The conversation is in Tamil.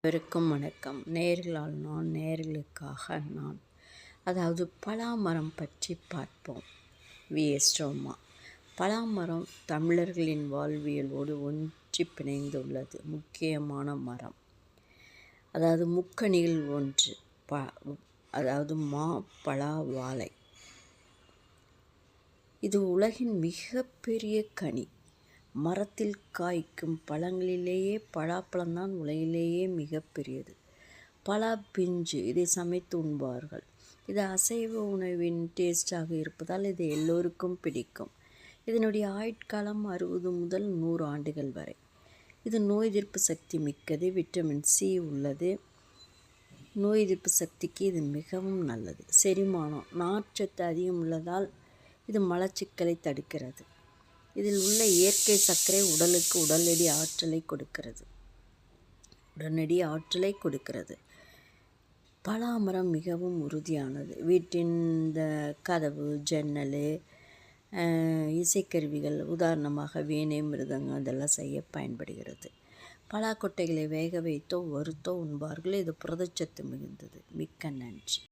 அனைவருக்கும் வணக்கம். நேர்களால் நான், நேர்களுக்காக நான். அதாவது பலாமரம் பற்றி பார்ப்போம். வி.எஸ். ரோமா. பலாமரம் தமிழர்களின் வாழ்வியலோடு ஒன்றி பிணைந்துள்ளது முக்கியமான மரம். அதாவது முக்கணிகள் ஒன்று. அதாவது மா, பலா, வாழை. இது உலகின் மிகப்பெரிய கனி. மரத்தில் காய்க்கும் பழங்களிலேயே பலாப்பழம்தான் உலகிலேயே மிகப்பெரியது. பலா பிஞ்சு இதை சமைத்து உண்பார்கள். இது அசைவ உணவின் டேஸ்டாக இருப்பதால் இது எல்லோருக்கும் பிடிக்கும். இதனுடைய ஆயுட்காலம் 60 முதல் 100 ஆண்டுகள் வரை. இது நோய் எதிர்ப்பு சக்தி மிக்கது. விட்டமின் சி உள்ளது. நோய் எதிர்ப்பு சக்திக்கு இது மிகவும் நல்லது. செரிமானம், நார்ச்சத்து அதிகம் உள்ளதால் இது மலச்சிக்கலை தடுக்கிறது. இதில் உள்ள இயற்கை சர்க்கரை உடலுக்கு உடனடி ஆற்றலை கொடுக்கிறது. பலாமரம் மிகவும் உறுதியானது. வீட்டின் இந்த கதவு, ஜன்னல், இசைக்கருவிகள், உதாரணமாக வீணை, மிருதங்கம் இதெல்லாம் செய்ய பயன்படுகிறது. பலாக்கொட்டைகளை வேக வைத்தோ வறுத்தோ உண்பார்கள். இது புரதச்சத்து மிகுந்தது. மிக்க நன்றி.